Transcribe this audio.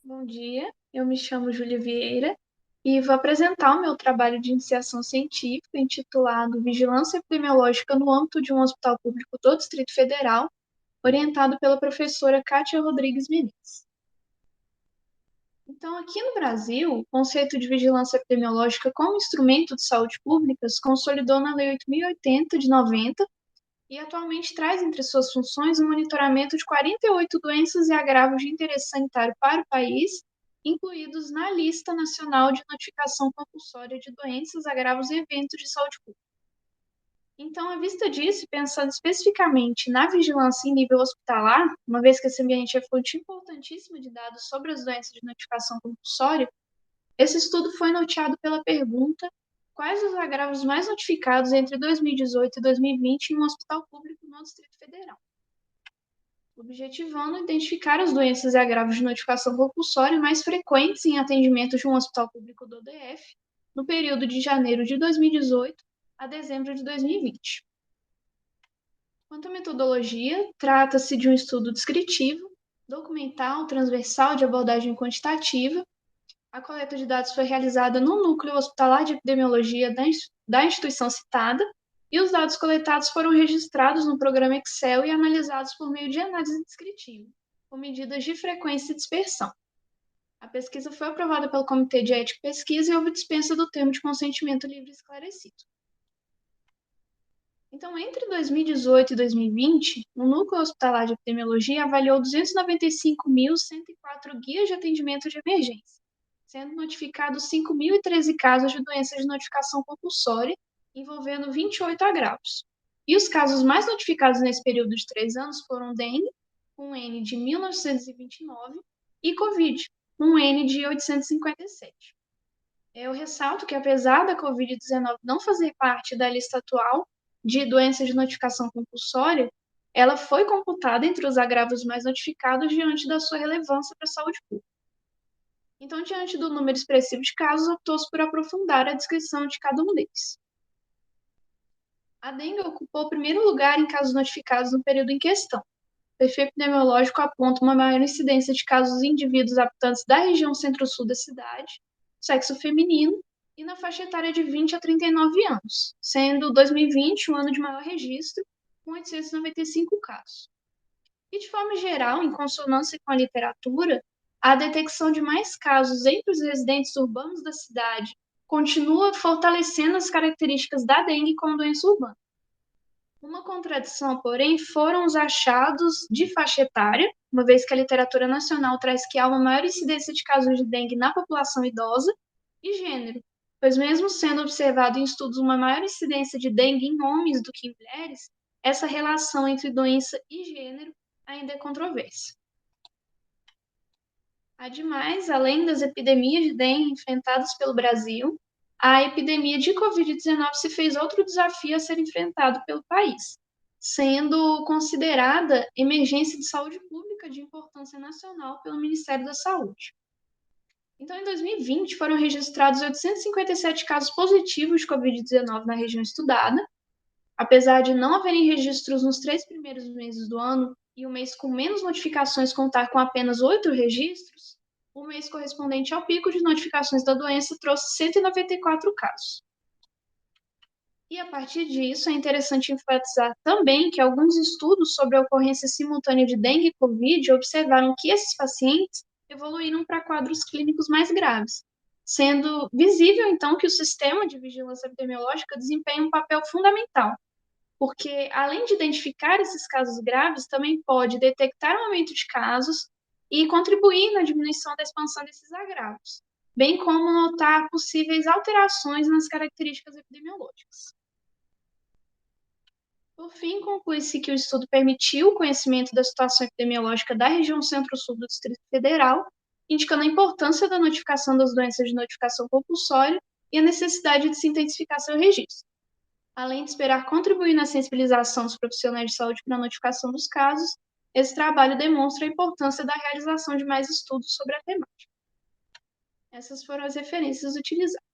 Bom dia, eu me chamo Júlia Vieira e vou apresentar o meu trabalho de iniciação científica intitulado Vigilância Epidemiológica no âmbito de um hospital público do Distrito Federal, orientado pela professora Kátia Rodrigues Menezes. Então, aqui no Brasil, o conceito de vigilância epidemiológica como instrumento de saúde pública se consolidou na Lei 8.080 de 90 e atualmente traz entre suas funções o monitoramento de 48 doenças e agravos de interesse sanitário para o país, incluídos na Lista Nacional de Notificação Compulsória de Doenças, Agravos e Eventos de Saúde Pública. Então, à vista disso, pensando especificamente na vigilância em nível hospitalar, uma vez que esse ambiente é fonte importantíssima de dados sobre as doenças de notificação compulsória, esse estudo foi norteado pela pergunta: quais os agravos mais notificados entre 2018 e 2020 em um hospital público no Distrito Federal? Objetivando identificar as doenças e agravos de notificação compulsória mais frequentes em atendimento de um hospital público do DF no período de janeiro de 2018 a dezembro de 2020. Quanto à metodologia, trata-se de um estudo descritivo, documental, transversal de abordagem quantitativa. A coleta de dados foi realizada no núcleo hospitalar de epidemiologia da instituição citada, e os dados coletados foram registrados no programa Excel e analisados por meio de análise descritiva, com medidas de frequência e dispersão. A pesquisa foi aprovada pelo Comitê de Ética e Pesquisa e houve dispensa do termo de consentimento livre e esclarecido. Então, entre 2018 e 2020, o Núcleo Hospitalar de Epidemiologia avaliou 295.104 guias de atendimento de emergência, sendo notificados 5.013 casos de doenças de notificação compulsória, envolvendo 28 agravos. E os casos mais notificados nesse período de 3 anos foram dengue, com N de 1929, e Covid, com N de 857. Eu ressalto que, apesar da Covid-19 não fazer parte da lista atual de doenças de notificação compulsória, ela foi computada entre os agravos mais notificados diante da sua relevância para a saúde pública. Então, diante do número expressivo de casos, optou-se por aprofundar a descrição de cada um deles. A dengue ocupou o primeiro lugar em casos notificados no período em questão. O perfil epidemiológico aponta uma maior incidência de casos em indivíduos habitantes da região centro-sul da cidade, sexo feminino, e na faixa etária de 20 a 39 anos, sendo 2020 um ano de maior registro, com 895 casos. E, de forma geral, em consonância com a literatura, a detecção de mais casos entre os residentes urbanos da cidade continua fortalecendo as características da dengue como doença urbana. Uma contradição, porém, foram os achados de faixa etária, uma vez que a literatura nacional traz que há uma maior incidência de casos de dengue na população idosa, e gênero, pois mesmo sendo observado em estudos uma maior incidência de dengue em homens do que em mulheres, essa relação entre doença e gênero ainda é controversa. Ademais, além das epidemias de dengue enfrentadas pelo Brasil, a epidemia de Covid-19 se fez outro desafio a ser enfrentado pelo país, sendo considerada emergência de saúde pública de importância nacional pelo Ministério da Saúde. Então, em 2020, foram registrados 857 casos positivos de Covid-19 na região estudada. Apesar de não haverem registros nos 3 primeiros meses do ano e o mês com menos notificações contar com apenas 8 registros, o mês correspondente ao pico de notificações da doença trouxe 194 casos. E a partir disso, é interessante enfatizar também que alguns estudos sobre a ocorrência simultânea de dengue e Covid observaram que esses pacientes evoluíram para quadros clínicos mais graves, sendo visível, então, que o sistema de vigilância epidemiológica desempenha um papel fundamental, porque, além de identificar esses casos graves, também pode detectar o aumento de casos e contribuir na diminuição da expansão desses agravos, bem como notar possíveis alterações nas características epidemiológicas. Por fim, conclui-se que o estudo permitiu o conhecimento da situação epidemiológica da região centro-sul do Distrito Federal, indicando a importância da notificação das doenças de notificação compulsória e a necessidade de se intensificar seu registro. Além de esperar contribuir na sensibilização dos profissionais de saúde para a notificação dos casos, esse trabalho demonstra a importância da realização de mais estudos sobre a temática. Essas foram as referências utilizadas.